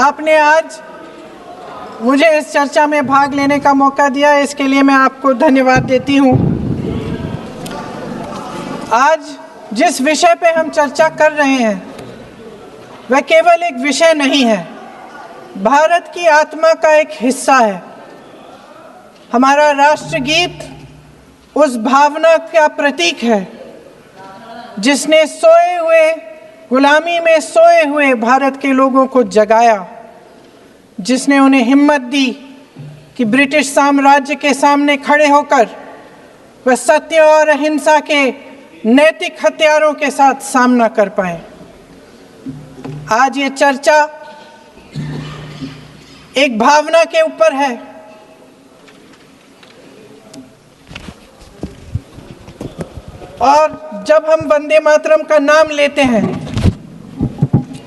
आपने आज मुझे इस चर्चा में भाग लेने का मौका दिया, इसके लिए मैं आपको धन्यवाद देती हूँ। आज जिस विषय पे हम चर्चा कर रहे हैं वह केवल एक विषय नहीं है, भारत की आत्मा का एक हिस्सा है। हमारा राष्ट्रगीत उस भावना का प्रतीक है जिसने सोए हुए, गुलामी में सोए हुए भारत के लोगों को जगाया, जिसने उन्हें हिम्मत दी कि ब्रिटिश साम्राज्य के सामने खड़े होकर वह सत्य और अहिंसा के नैतिक हथियारों के साथ सामना कर पाए। आज ये चर्चा एक भावना के ऊपर है, और जब हम वंदे मातरम का नाम लेते हैं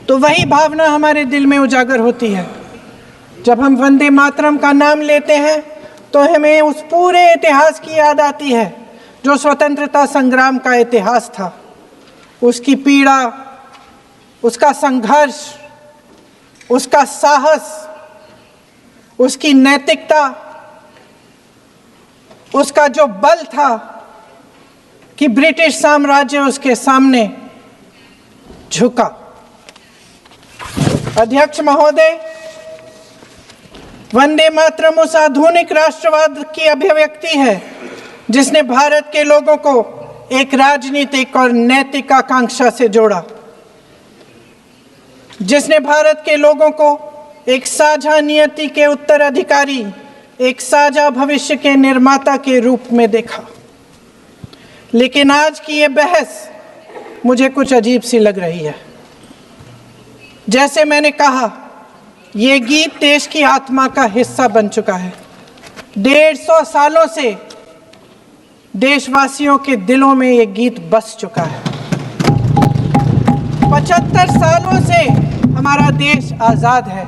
तो वही भावना हमारे दिल में उजागर होती है। जब हम वंदे मातरम का नाम लेते हैं तो हमें उस पूरे इतिहास की याद आती है जो स्वतंत्रता संग्राम का इतिहास था, उसकी पीड़ा, उसका संघर्ष, उसका साहस, उसकी नैतिकता, उसका जो बल था कि ब्रिटिश साम्राज्य उसके सामने झुका। अध्यक्ष महोदय, वंदे मातरम उस आधुनिक राष्ट्रवाद की अभिव्यक्ति है जिसने भारत के लोगों को एक राजनीतिक और नैतिक आकांक्षा से जोड़ा, जिसने भारत के लोगों को एक साझा नियति के उत्तराधिकारी, एक साझा भविष्य के निर्माता के रूप में देखा। लेकिन आज की ये बहस मुझे कुछ अजीब सी लग रही है। जैसे मैंने कहा, ये गीत देश की आत्मा का हिस्सा बन चुका है। 150 सालों से देशवासियों के दिलों में ये गीत बस चुका है। 75 सालों से हमारा देश आज़ाद है,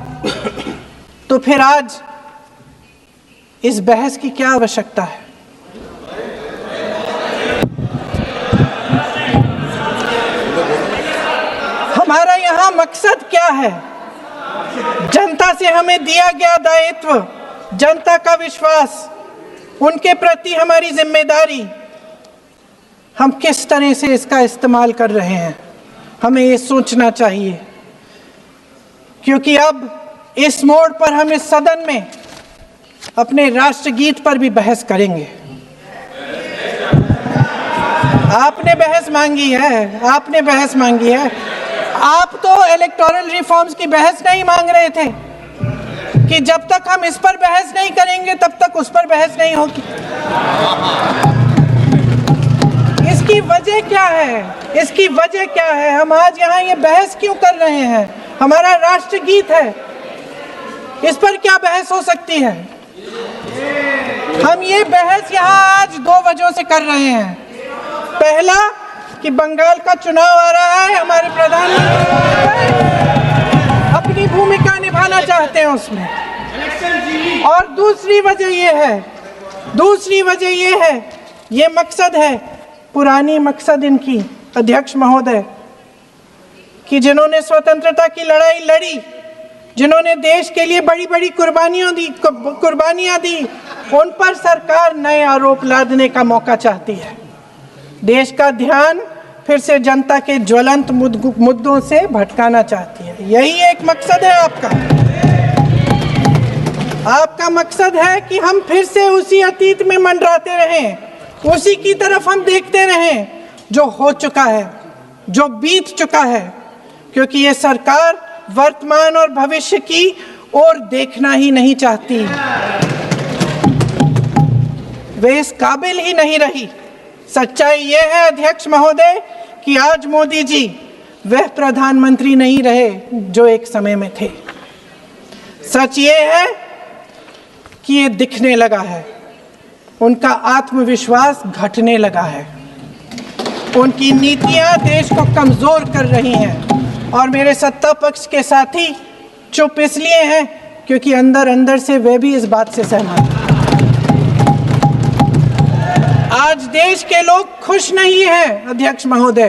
तो फिर आज इस बहस की क्या आवश्यकता है? हमारा यहाँ मकसद क्या है? जनता से हमें दिया गया दायित्व, जनता का विश्वास, उनके प्रति हमारी जिम्मेदारी, हम किस तरह से इसका इस्तेमाल कर रहे हैं, हमें ये सोचना चाहिए। क्योंकि अब इस मोड़ पर हम इस सदन में अपने राष्ट्रगीत पर भी बहस करेंगे। आपने बहस मांगी है, आपने बहस मांगी है। आप तो इलेक्टोरल रिफॉर्म्स की बहस नहीं मांग रहे थे कि जब तक हम इस पर बहस नहीं करेंगे तब तक उस पर बहस नहीं होगी। इसकी वजह क्या है? इसकी वजह क्या है? हम आज यहाँ ये बहस क्यों कर रहे हैं? हमारा राष्ट्रगीत है, इस पर क्या बहस हो सकती है? हम ये बहस यहाँ आज 2 वजहों से कर रहे हैं। पहला कि बंगाल का चुनाव आ रहा है, हमारे प्रधानमंत्री अपनी भूमिका निभाना चाहते हैं उसमें। और दूसरी वजह ये है, ये मकसद है, पुरानी मकसद इनकी, अध्यक्ष महोदय, कि जिन्होंने स्वतंत्रता की लड़ाई लड़ी, जिन्होंने देश के लिए बड़ी बड़ी कुर्बानियां दी, उन पर सरकार नए आरोप लादने का मौका चाहती है। देश का ध्यान फिर से जनता के ज्वलंत मुद्दों से भटकाना चाहती है। यही एक मकसद है आपका। आपका मकसद है कि हम फिर से उसी अतीत में मंडराते रहें, उसी की तरफ हम देखते रहें जो हो चुका है, जो बीत चुका है, क्योंकि ये सरकार वर्तमान और भविष्य की ओर देखना ही नहीं चाहती। वे इस काबिल ही नहीं रही। सच्चाई ये है अध्यक्ष महोदय कि आज मोदी जी वह प्रधानमंत्री नहीं रहे जो एक समय में थे। सच ये है कि ये दिखने लगा है, उनका आत्मविश्वास घटने लगा है, उनकी नीतियां देश को कमजोर कर रही हैं। और मेरे सत्ता पक्ष के साथी चुप इसलिए हैं क्योंकि अंदर अंदर से वे भी इस बात से सहमत हैं। आज देश के लोग खुश नहीं हैं अध्यक्ष महोदय,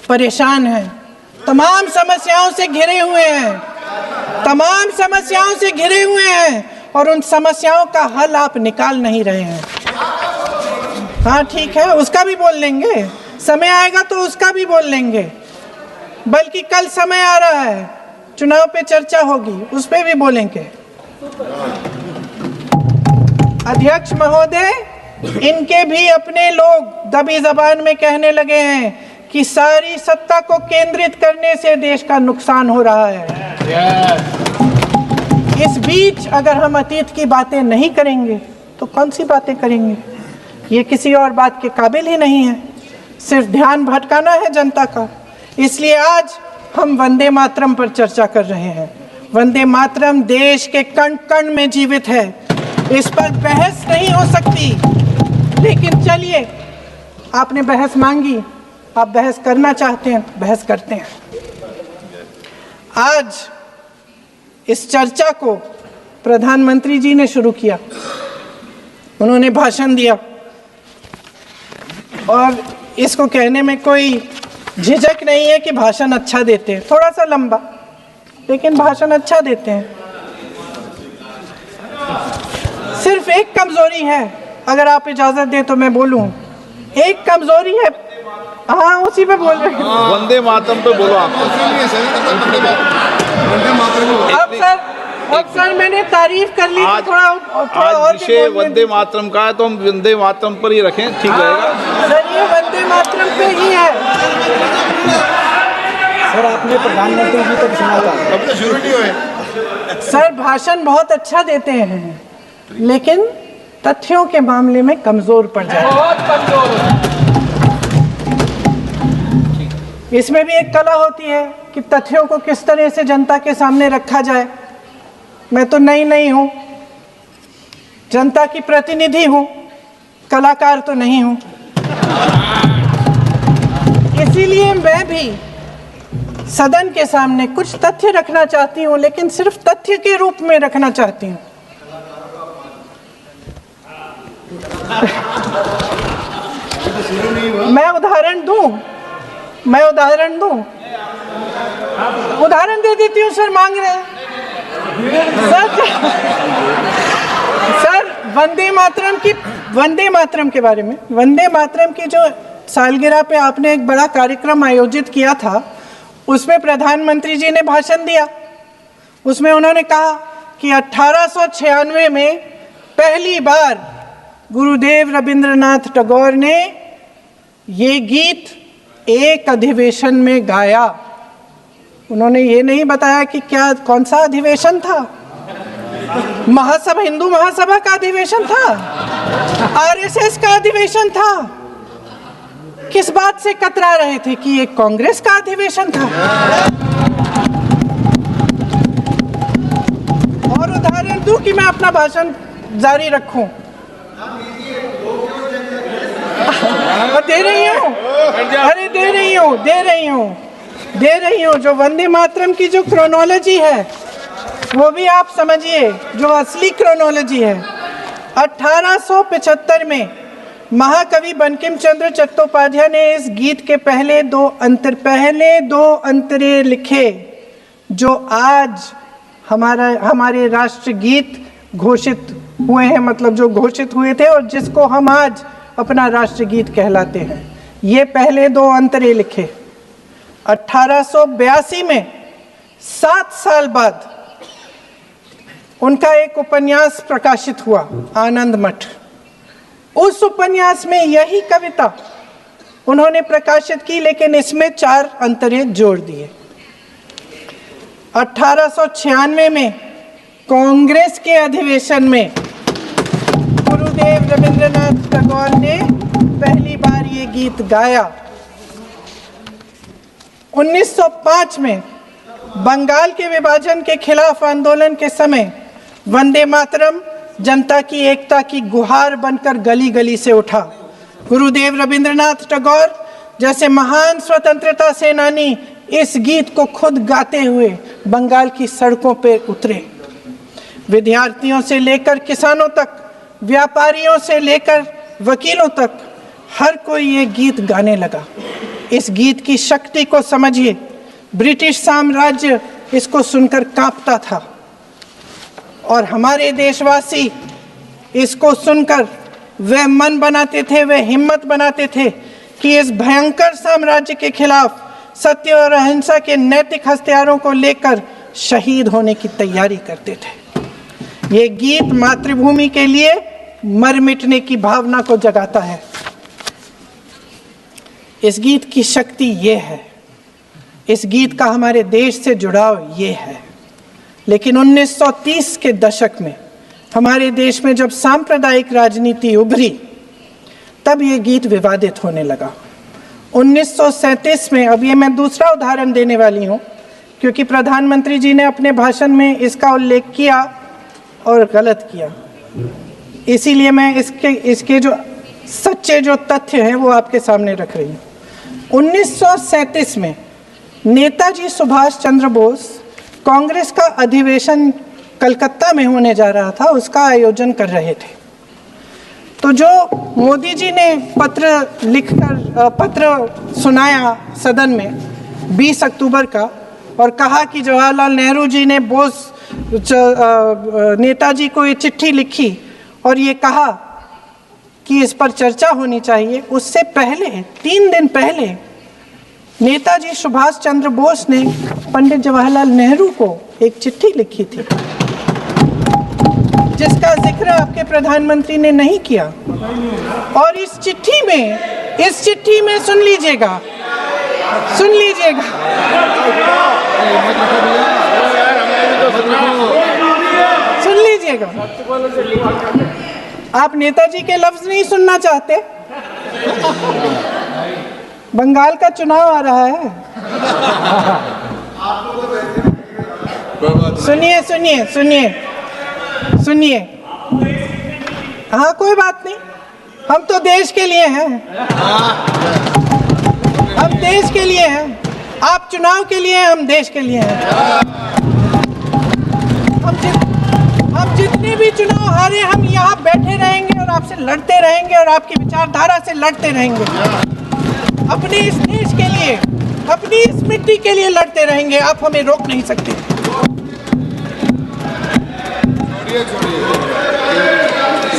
परेशान हैं, तमाम समस्याओं से घिरे हुए हैं, तमाम समस्याओं से घिरे हुए हैं, और उन समस्याओं का हल आप निकाल नहीं रहे हैं। हाँ ठीक है, उसका भी बोल लेंगे, समय आएगा तो उसका भी बोल लेंगे, बल्कि कल समय आ रहा है, चुनाव पे चर्चा होगी, उस पे भी बोलेंगे। अध्यक्ष महोदय, इनके भी अपने लोग दबी जबान में कहने लगे हैं कि सारी सत्ता को केंद्रित करने से देश का नुकसान हो रहा है। इस बीच अगर हम अतीत की बातें नहीं करेंगे तो कौन सी बातें करेंगे? ये किसी और बात के काबिल ही नहीं है, सिर्फ ध्यान भटकाना है जनता का। इसलिए आज हम वंदे मातरम पर चर्चा कर रहे हैं। वंदे मातरम देश के कण कण में जीवित है, इस पर बहस नहीं हो सकती। लेकिन चलिए, आपने बहस मांगी, आप बहस करना चाहते हैं, बहस करते हैं। आज इस चर्चा को प्रधानमंत्री जी ने शुरू किया, उन्होंने भाषण दिया, और इसको कहने में कोई झिझक नहीं है कि भाषण अच्छा देते हैं, थोड़ा सा लंबा, लेकिन भाषण अच्छा देते हैं। सिर्फ एक कमजोरी है, अगर आप इजाजत दें तो मैं बोलूं, एक कमजोरी है। हाँ, उसी पे बोल रहे हैं, वंदे मातरम पे बोलो आप। अब सर मैंने तारीफ कर ली, थोड़ा और विषय वंदे मातरम का है तो हम वंदे मातरम पर ही रखें, ठीक रहेगा सर। ये वंदे मातरम पे ही है सर। आपने प्रधानमंत्री जी तक सुना था, अब तो शुरू नहीं हुए। सर भाषण बहुत अच्छा देते हैं, लेकिन तथ्यों के मामले में कमजोर पड़ जाते हैं, बहुत कमजोर। इसमें भी एक कला होती है कि तथ्यों को किस तरह से जनता के सामने रखा जाए। मैं तो नहीं हूं, जनता की प्रतिनिधि हूं, कलाकार तो नहीं हूं। इसीलिए मैं भी सदन के सामने कुछ तथ्य रखना चाहती हूं, लेकिन सिर्फ तथ्य के रूप में रखना चाहती हूं। मैं उदाहरण दे देती हूँ सर, मांग रहे हैं सर वंदे मातरम के बारे में, वंदे मातरम की जो सालगिरह पे आपने एक बड़ा कार्यक्रम आयोजित किया था, उसमें प्रधानमंत्री जी ने भाषण दिया। उसमें उन्होंने कहा कि 1896 में पहली बार गुरुदेव रविंद्रनाथ टैगोर ने ये गीत एक अधिवेशन में गाया। उन्होंने ये नहीं बताया कि कौन सा अधिवेशन था, महासभा, हिंदू महासभा का अधिवेशन था, आरएसएस का अधिवेशन था, किस बात से कतरा रहे थे कि ये कांग्रेस का अधिवेशन था। और उदाहरण दूं कि मैं अपना भाषण जारी रखूं, दे रही हूँ। जो वंदे मातरम की जो क्रोनोलॉजी है वो भी आप समझिए, जो असली क्रोनोलॉजी है। 1875 में महाकवि बंकिम चंद्र चट्टोपाध्याय ने इस गीत के पहले दो अंतरे लिखे, जो आज हमारे राष्ट्रगीत घोषित हुए हैं, मतलब जो घोषित हुए थे और जिसको हम आज अपना राष्ट्रगीत कहलाते हैं। ये पहले दो अंतरे लिखे 1882 में, 7 साल बाद उनका एक उपन्यास प्रकाशित हुआ, आनंद मठ। उस उपन्यास में यही कविता उन्होंने प्रकाशित की, लेकिन इसमें 4 अंतरे जोड़ दिए। 1896 में कांग्रेस के अधिवेशन में गुरुदेव रविंद्रनाथ टैगोर ने पहली बार ये गीत गाया। 1905 में बंगाल के विभाजन के खिलाफ आंदोलन के समय वंदे मातरम जनता की एकता की गुहार बनकर गली गली से उठा। गुरुदेव रविंद्रनाथ टैगोर जैसे महान स्वतंत्रता सेनानी इस गीत को खुद गाते हुए बंगाल की सड़कों पर उतरे। विद्यार्थियों से लेकर किसानों तक, व्यापारियों से लेकर वकीलों तक, हर कोई ये गीत गाने लगा। इस गीत की शक्ति को समझिए। ब्रिटिश साम्राज्य इसको सुनकर कांपता था और हमारे देशवासी इसको सुनकर वह मन बनाते थे, वह हिम्मत बनाते थे कि इस भयंकर साम्राज्य के खिलाफ सत्य और अहिंसा के नैतिक हथियारों को लेकर शहीद होने की तैयारी करते थे। ये गीत मातृभूमि के लिए मर मिटने की भावना को जगाता है। इस गीत की शक्ति ये है, इस गीत का हमारे देश से जुड़ाव ये है। लेकिन 1930 के दशक में हमारे देश में जब सांप्रदायिक राजनीति उभरी, तब ये गीत विवादित होने लगा। 1937 में, अब ये मैं दूसरा उदाहरण देने वाली हूँ क्योंकि प्रधानमंत्री जी ने अपने भाषण में इसका उल्लेख किया और गलत किया, इसीलिए मैं इसके जो सच्चे जो तथ्य हैं वो आपके सामने रख रही हूँ। 1937 में नेताजी सुभाष चंद्र बोस कांग्रेस का अधिवेशन कलकत्ता में होने जा रहा था, उसका आयोजन कर रहे थे। तो जो मोदी जी ने पत्र सुनाया सदन में 20 अक्टूबर का और कहा कि जवाहरलाल नेहरू जी ने नेताजी को ये चिट्ठी लिखी और ये कहा कि इस पर चर्चा होनी चाहिए, उससे पहले 3 दिन पहले नेताजी सुभाष चंद्र बोस ने पंडित जवाहरलाल नेहरू को एक चिट्ठी लिखी थी जिसका जिक्र आपके प्रधानमंत्री ने नहीं किया। और इस चिट्ठी में सुन लीजिएगा, आप नेताजी के लफ्ज नहीं सुनना चाहते? बंगाल का चुनाव आ रहा है। सुनिए। हाँ, कोई बात नहीं, हम तो देश के लिए हैं, हम देश के लिए हैं। आप चुनाव के लिए हैं, हम देश के लिए हैं। हम जितने भी चुनाव हारे, हम यहाँ बैठे रहेंगे और आपसे लड़ते रहेंगे और आपकी विचारधारा से लड़ते रहेंगे। अपने इस देश के लिए, अपनी इस मिट्टी के लिए लड़ते रहेंगे। आप हमें रोक नहीं सकते।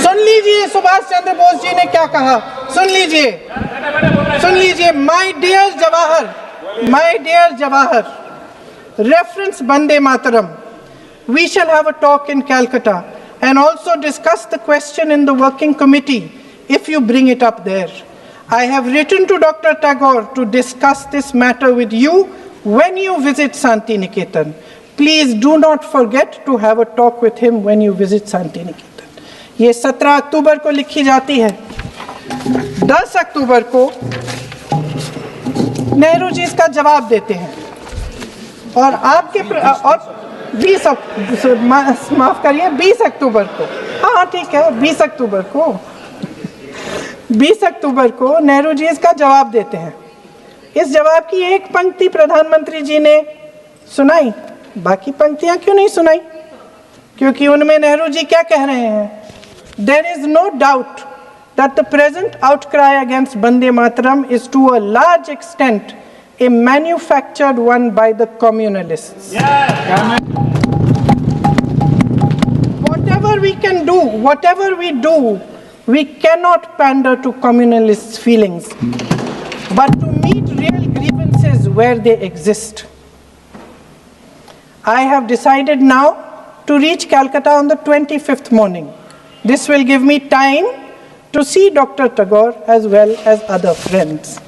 सुन लीजिए सुभाष चंद्र बोस जी ने क्या कहा, सुन लीजिए। My dear Jawahar, reference Vande Mataram, we shall have a talk in Calcutta and also discuss the question in the working committee if you bring it up there. I have written to Dr. Tagore to discuss this matter with you when you visit Santi Niketan. Please do not forget to have a talk with him when you visit Santi Niketan. ये 17 अक्टूबर को लिखी जाती है। 10 अक्टूबर को नेहरू जी इसका जवाब देते हैं और आपके और 20 अक्टूबर को, हाँ ठीक है, 20 अक्टूबर को नेहरू जी इसका जवाब देते हैं। इस जवाब की एक पंक्ति प्रधानमंत्री जी ने सुनाई, बाकी पंक्तियां क्यों नहीं सुनाई? क्योंकि उनमें नेहरू जी क्या कह रहे हैं? There is no doubt that the present outcry against Vande Mataram is to a large extent a manufactured one by the communalists. Whatever we do, we cannot pander to communalists' feelings, but to meet real grievances where they exist. I have decided now to reach Calcutta on the 25th morning. This will give me time to see Dr. Tagore as well as other friends.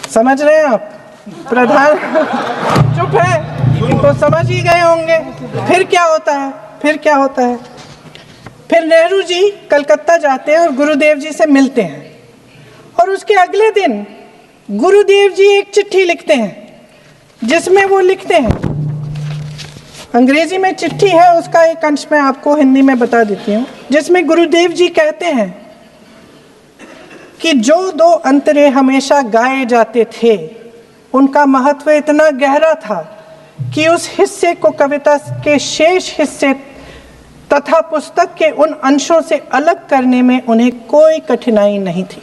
समझ रहे हैं आप? प्रधान चुप है तो समझ ही गए होंगे। फिर क्या होता है? फिर नेहरू जी कलकत्ता जाते हैं और गुरुदेव जी से मिलते हैं और उसके अगले दिन गुरुदेव जी एक चिट्ठी लिखते हैं जिसमें वो लिखते हैं, अंग्रेजी में चिट्ठी है, उसका एक अंश मैं आपको हिंदी में बता देती हूँ, जिसमें गुरुदेव जी कहते हैं कि जो 2 अंतरे हमेशा गाए जाते थे उनका महत्व इतना गहरा था कि उस हिस्से को कविता के शेष हिस्से तथा पुस्तक के उन अंशों से अलग करने में उन्हें कोई कठिनाई नहीं थी।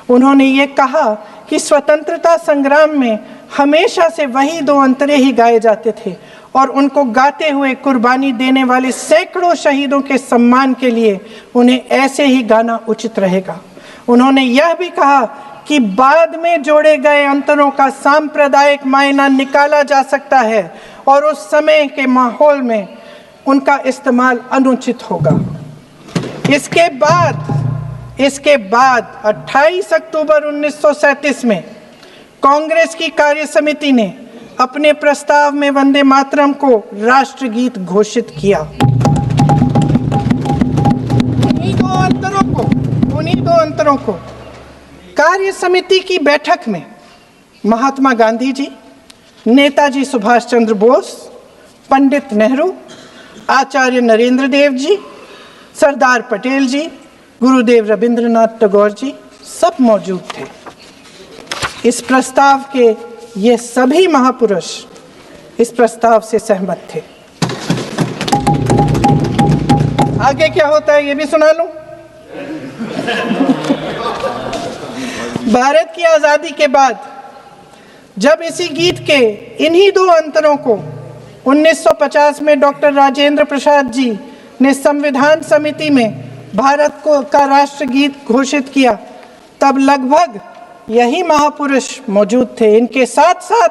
उन्होंने ये कहा कि स्वतंत्रता संग्राम में हमेशा से वही 2 अंतरे ही गाए जाते थे और उनको गाते हुए कुर्बानी देने वाले सैकड़ों शहीदों के सम्मान के लिए उन्हें ऐसे ही गाना उचित रहेगा। उन्होंने यह भी कहा कि बाद में जोड़े गए अंतरों का सांप्रदायिक मायना निकाला जा सकता है और उस समय के माहौल में उनका इस्तेमाल अनुचित होगा। इसके बाद 28 अक्टूबर 1937 में कांग्रेस की कार्य समिति ने अपने प्रस्ताव में वंदे मातरम को राष्ट्रगीत घोषित किया। उन्हीं दो अंतरों को कार्य समिति की बैठक में महात्मा गांधी जी, नेताजी सुभाष चंद्र बोस, पंडित नेहरू, आचार्य नरेंद्र देव जी, सरदार पटेल जी, गुरुदेव रविंद्रनाथ टैगोर जी सब मौजूद थे। इस प्रस्ताव के ये सभी महापुरुष इस प्रस्ताव से सहमत थे। आगे क्या होता है ये भी सुना लूं। भारत की आजादी के बाद जब इसी गीत के इन्हीं 2 अंतरों को 1950 में डॉक्टर राजेंद्र प्रसाद जी ने संविधान समिति में भारत का राष्ट्रगीत घोषित किया, तब लगभग यही महापुरुष मौजूद थे। इनके साथ साथ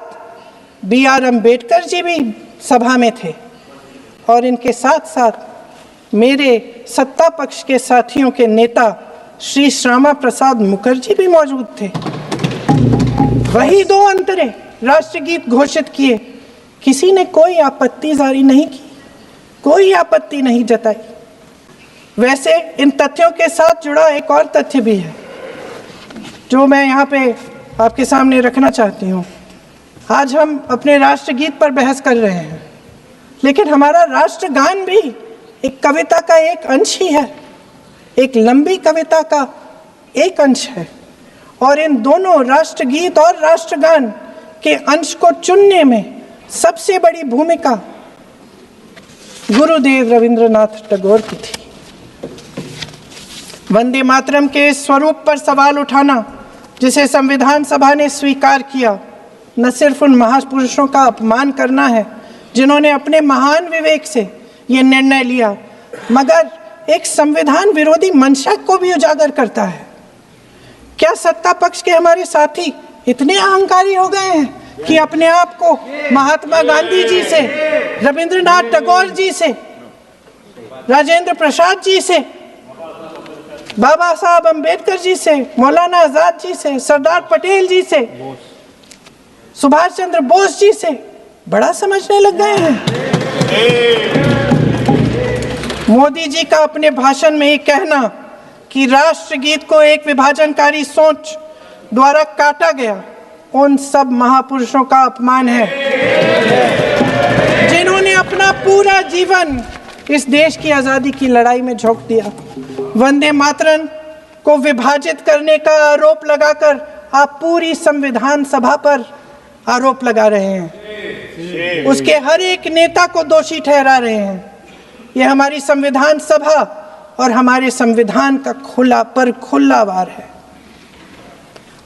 BR अम्बेडकर जी भी सभा में थे और इनके साथ साथ मेरे सत्ता पक्ष के साथियों के नेता श्री श्यामा प्रसाद मुखर्जी भी मौजूद थे। वही 2 अंतरे राष्ट्रगीत घोषित किए। किसी ने कोई आपत्ति जारी नहीं की, कोई आपत्ति नहीं जताई। वैसे इन तथ्यों के साथ जुड़ा एक और तथ्य भी है जो मैं यहाँ पे आपके सामने रखना चाहती हूँ। आज हम अपने राष्ट्रगीत पर बहस कर रहे हैं, लेकिन हमारा राष्ट्रगान भी एक कविता का एक अंश ही है, एक लंबी कविता का एक अंश है। और इन दोनों राष्ट्रगीत और राष्ट्रगान के अंश को चुनने में सबसे बड़ी भूमिका गुरुदेव रविंद्रनाथ टैगोर की थी। वंदे मातरम के स्वरूप पर सवाल उठाना, जिसे संविधान सभा ने स्वीकार किया, न सिर्फ उन महापुरुषों का अपमान करना है जिन्होंने अपने महान विवेक से ये निर्णय लिया, मगर एक संविधान विरोधी मंशा को भी उजागर करता है। क्या सत्ता पक्ष के हमारे साथी इतने अहंकारी हो गए हैं कि अपने आप को महात्मा गांधी जी से, रविंद्रनाथ टैगोर जी से, राजेंद्र प्रसाद जी से, बाबा साहब अम्बेडकर जी से, मौलाना आजाद जी से, सरदार पटेल जी से, सुभाष चंद्र बोस जी से बड़ा समझने लग गए हैं? मोदी जी का अपने भाषण में ही कहना कि राष्ट्रगीत को एक विभाजनकारी सोच द्वारा काटा गया, उन सब महापुरुषों का अपमान है जिन्होंने अपना पूरा जीवन इस देश की आजादी की लड़ाई में झोंक दिया। वंदे मातरम को विभाजित करने का आरोप लगाकर आप पूरी संविधान सभा पर आरोप लगा रहे हैं, उसके हर एक नेता को दोषी ठहरा रहे हैं। यह हमारी संविधान सभा और हमारे संविधान का खुला वार है।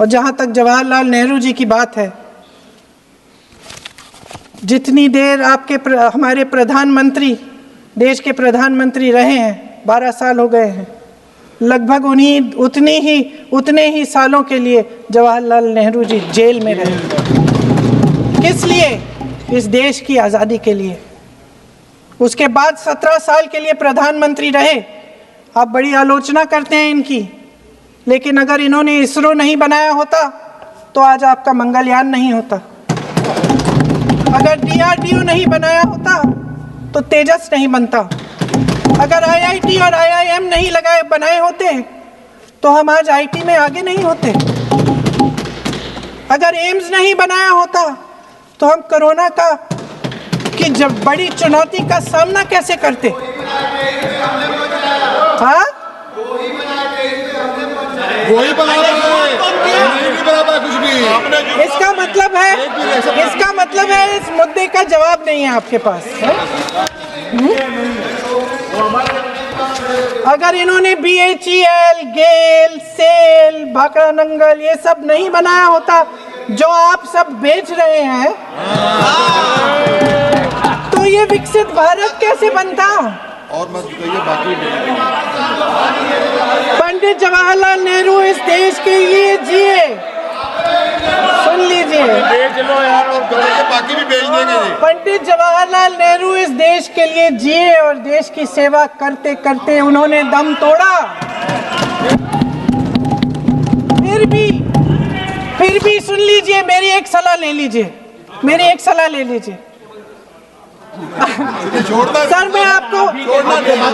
और जहां तक जवाहरलाल नेहरू जी की बात है, जितनी देर हमारे प्रधानमंत्री देश के प्रधानमंत्री रहे हैं, 12 साल हो गए हैं, लगभग उतने ही सालों के लिए जवाहरलाल नेहरू जी जेल में रहे। किस लिए? इस देश की आज़ादी के लिए। उसके बाद 17 साल के लिए प्रधानमंत्री रहे। आप बड़ी आलोचना करते हैं इनकी, लेकिन अगर इन्होंने इसरो नहीं बनाया होता तो आज आपका मंगलयान नहीं होता। अगर DRDO नहीं बनाया होता तो तेजस नहीं बनता। अगर IIT और IIM नहीं बनाए होते तो हम आज IT में आगे नहीं होते। अगर एम्स नहीं बनाया होता तो हम कोरोना की जब बड़ी चुनौती का सामना कैसे करते? हाँ, वही बना रहा है, नहीं बना पाया कुछ भी। इसका मतलब है इस मुद्दे का जवाब नहीं है आपके पास। अगर इन्होंने BHEL, गेल, सेल, भाखड़ा नंगल ये सब नहीं बनाया होता जो आप सब बेच रहे हैं, तो ये विकसित भारत कैसे बनता? और मत कहिए बाकी पंडित जवाहरलाल नेहरू इस देश के लिए जिए। सुन लीजिए, बेच लो यार, और बाकी भी बेच देंगे। पंडित जवाहरलाल नेहरू इस देश के लिए जिए और देश की सेवा करते करते उन्होंने दम तोड़ा। फिर भी सुन लीजिए, मेरी एक सलाह ले लीजिए, सर मैं आपको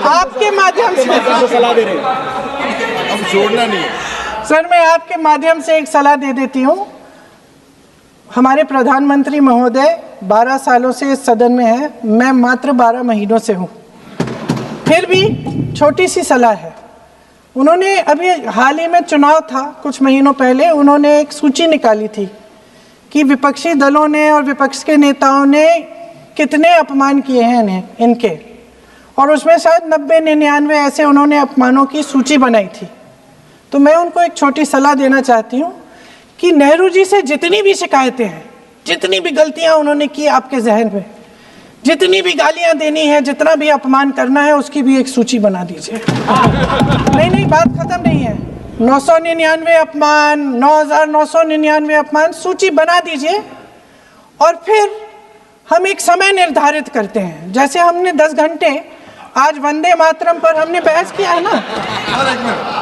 आपके माध्यम से सलाह दे रहे हैं, अब छोड़ना नहीं है। सर मैं आपके माध्यम से एक सलाह दे देती हूँ। हमारे प्रधानमंत्री महोदय 12 सालों से इस सदन में हैं, मैं मात्र 12 महीनों से हूँ। फिर भी छोटी सी सलाह है। उन्होंने अभी हाल ही में चुनाव था, कुछ महीनों पहले उन्होंने एक सूची निकाली थी कि विपक्षी दलों ने और विपक्ष के नेताओं ने कितने अपमान किए हैं इनके, और उसमें शायद 90-99 ऐसे उन्होंने अपमानों की सूची बनाई थी। तो मैं उनको एक छोटी सलाह देना चाहती हूँ कि नेहरू जी से जितनी भी शिकायतें हैं, जितनी भी गलतियाँ उन्होंने की आपके जहन में, जितनी भी गालियाँ देनी है, जितना भी अपमान करना है, उसकी भी एक सूची बना दीजिए। नहीं, बात खत्म नहीं है। 999 अपमान, 9,999 अपमान, सूची बना दीजिए और फिर हम एक समय निर्धारित करते हैं। जैसे हमने 10 घंटे आज वंदे मातरम पर हमने बहस किया है ना,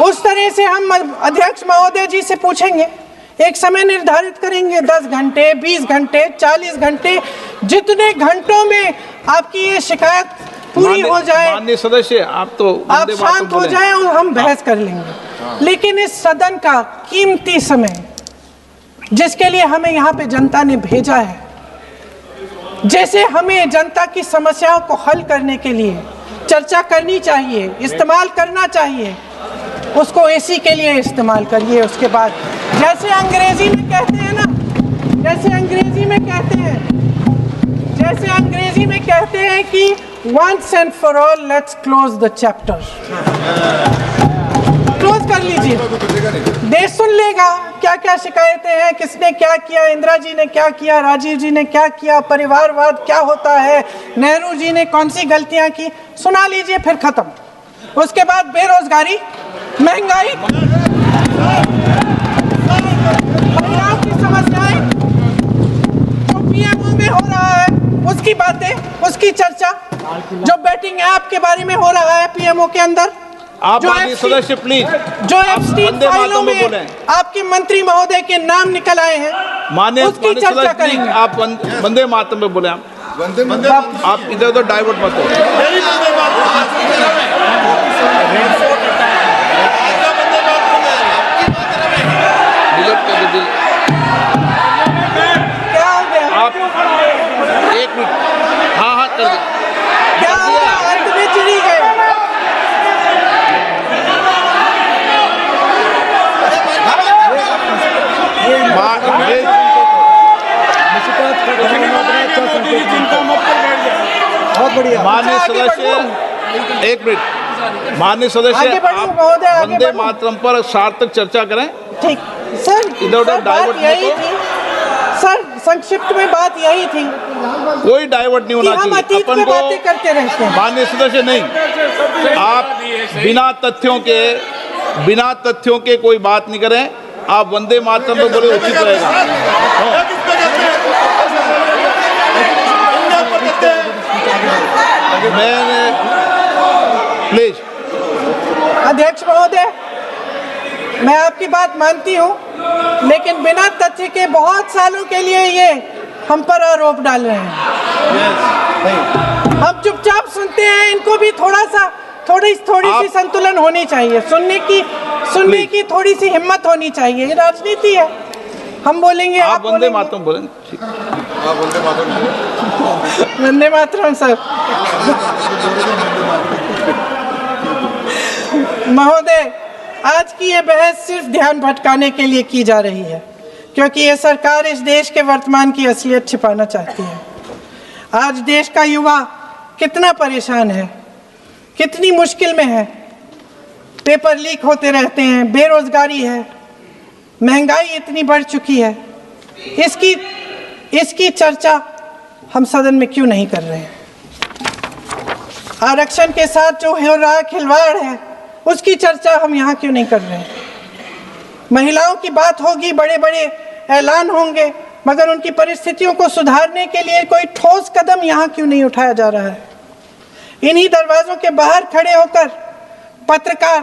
उस तरह से हम अध्यक्ष महोदय जी से पूछेंगे, एक समय निर्धारित करेंगे, 10 घंटे, 20 घंटे, 40 घंटे, जितने घंटों में आपकी ये शिकायत पूरी हो जाए, माननीय सदस्य आप शांत हो जाए और हम बहस कर लेंगे। लेकिन इस सदन का कीमती समय, जिसके लिए हमें यहाँ पे जनता ने भेजा है, जैसे हमें जनता की समस्याओं को हल करने के लिए चर्चा करनी चाहिए, इस्तेमाल करना चाहिए, उसको इसी के लिए इस्तेमाल करिए। उसके बाद जैसे अंग्रेजी में कहते हैं ना, जैसे अंग्रेजी में कहते हैं कि once and for all let's close the chapter, close कर लीजिए। देश सुन लेगा क्या क्या शिकायतें हैं, किसने क्या किया, इंदिरा जी ने क्या किया, राजीव जी ने क्या किया, परिवारवाद क्या होता है, नेहरू जी ने कौन सी गलतियां की, सुना लीजिए, फिर खत्म। उसके बाद बेरोजगारी, महंगाई, महिलाओं की समस्याएं, जो पीएमओ में हो रहा है उसकी बातें, उसकी चर्चा, जो बैटिंग ऐप के बारे में हो रहा है पीएमओ के अंदर, आप सदस्य प्लीज, जो एफस्टीन फाइलों में आपके मंत्री महोदय के नाम निकल आए हैं, माननीय उसकी चर्चा करेंगे। आप वंदे मातरम में बोले, आप इधर उधर डाइवर्ट मत हो। क्या हो गया? आप 1 मिनट, हाँ कर दो। क्या हो गया? अंत में चिड़ी गए। बहुत बढ़िया। माननीय सदस्य 1 मिनट, माननीय सदस्य आप वंदे मातरम पर सार्थक चर्चा करें। ठीक सर, इधर उधर डाइवर्ट यही थी सर, संक्षिप्त में बात यही थी, कोई डाइवर्ट नहीं होना हम चाहिए। अतीत में बातें करते रहते हैं। माननीय सदस्य नहीं, आप बिना तथ्यों के कोई बात नहीं करें। आप वंदे मातरम पे बोले उचित रहेगा। मैंने प्लीज, अध्यक्ष महोदय, मैं आपकी बात मानती हूँ, लेकिन बिना तथ्य के बहुत सालों के लिए ये हम पर आरोप डाल रहे हैं। हम चुपचाप सुनते हैं, इनको भी थोड़ी सी संतुलन होनी चाहिए, सुनने की थोड़ी सी हिम्मत होनी चाहिए। ये राजनीति है, हम बोलेंगे, आप वंदे मातरम बोलें। ठीक, आप वंदे मातरम, वंदे मातरम सर। महोदय, आज की ये बहस सिर्फ ध्यान भटकाने के लिए की जा रही है, क्योंकि ये सरकार इस देश के वर्तमान की असलियत छिपाना चाहती है। आज देश का युवा कितना परेशान है, कितनी मुश्किल में है। पेपर लीक होते रहते हैं, बेरोजगारी है, महंगाई इतनी बढ़ चुकी है। इसकी चर्चा हम सदन में क्यों नहीं कर रहे हैं? आरक्षण के साथ जो हो रहा खिलवाड़ है, उसकी चर्चा हम यहाँ क्यों नहीं कर रहे हैं? महिलाओं की बात होगी, बड़े बड़े ऐलान होंगे, मगर उनकी परिस्थितियों को सुधारने के लिए कोई ठोस कदम यहाँ क्यों नहीं उठाया जा रहा है? इन्हीं दरवाजों के बाहर खड़े होकर पत्रकार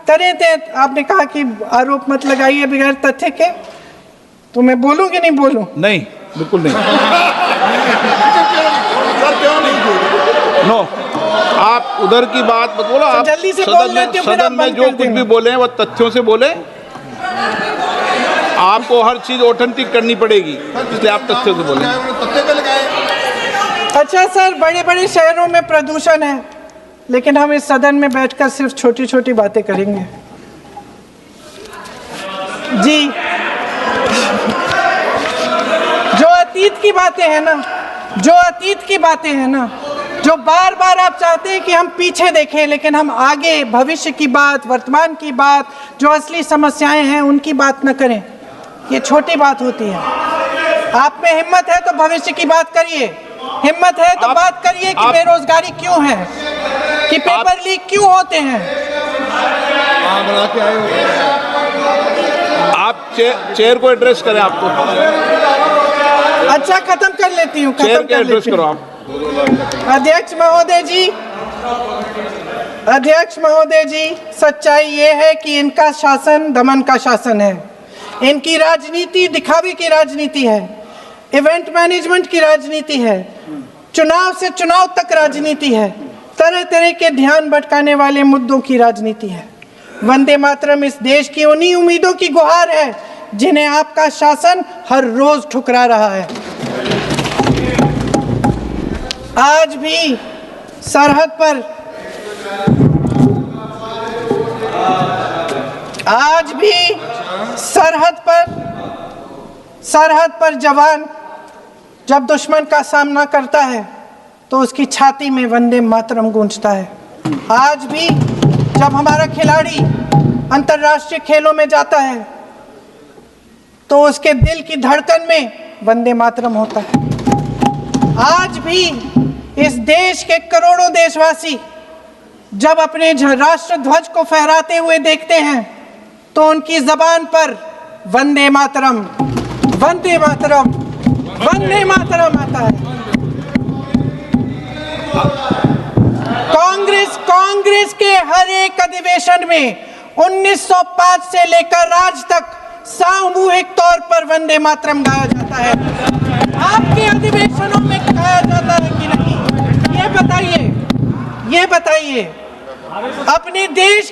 तरह आपने कहा कि आरोप मत लगाइए बगैर तथ्य के, तो मैं बोलूं कि नहीं बोलूं? नहीं, बिल्कुल नहीं। नो, आप उधर की बात मत बोलो। आप जल्दी से बोल लेते हो, फिर सदन में जो कुछ भी बोले वो तथ्यों से बोले। आपको हर चीज ऑथेंटिक करनी पड़ेगी, इसलिए आप तथ्यों से बोले। अच्छा सर, बड़े बड़े शहरों में प्रदूषण है, लेकिन हम इस सदन में बैठकर सिर्फ छोटी छोटी बातें करेंगे। जी, जो अतीत की बातें हैं ना, जो बार बार आप चाहते हैं कि हम पीछे देखें, लेकिन हम आगे भविष्य की बात, वर्तमान की बात, जो असली समस्याएं हैं उनकी बात न करें, ये छोटी बात होती है। आप में हिम्मत है तो भविष्य की बात करिए, हिम्मत है तो बात करिए कि बेरोजगारी क्यों है, कि पेपर लीक क्यों होते हैं। आप चेयर को एड्रेस करें। आपको अच्छा, खत्म कर लेती हूँ, चेयर के एड्रेस करो आप। अध्यक्ष महोदय जी, सच्चाई ये है कि इनका शासन दमन का शासन है। इनकी राजनीति दिखावे की राजनीति है, इवेंट मैनेजमेंट की राजनीति है, चुनाव से चुनाव तक राजनीति है, तरह तरह के ध्यान भटकाने वाले मुद्दों की राजनीति है। वंदे मातरम इस देश की उन्हीं उम्मीदों की गुहार है जिन्हें आपका शासन हर रोज ठुकरा रहा है। आज भी सरहद पर जवान जब दुश्मन का सामना करता है तो उसकी छाती में वंदे मातरम गूंजता है। आज भी जब हमारा खिलाड़ी अंतर्राष्ट्रीय खेलों में जाता है तो उसके दिल की धड़कन में वंदे मातरम होता है। आज भी इस देश के करोड़ों देशवासी जब अपने राष्ट्र ध्वज को फहराते हुए देखते हैं तो उनकी जबान पर वंदे मातरम, वंदे मातरम, वंदे मातरम आता है। कांग्रेस के हर एक अधिवेशन में 1905 से लेकर आज तक सामूहिक तौर पर वंदे मातरम गाया जाता है। आपके अधिवेशनों में गाया जाता है कि नहीं, ये बताइए। अपने देश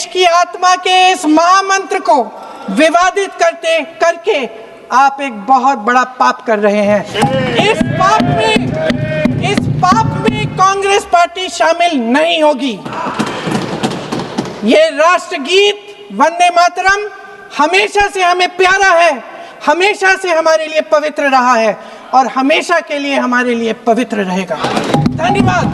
की आत्मा के इस महामंत्र को विवादित करके आप एक बहुत बड़ा पाप कर रहे हैं। इस पाप में कांग्रेस पार्टी शामिल नहीं होगी। ये राष्ट्रगीत वंदे मातरम हमेशा से हमें प्यारा है, हमेशा से हमारे लिए पवित्र रहा है और हमेशा के लिए हमारे लिए पवित्र रहेगा। धन्यवाद।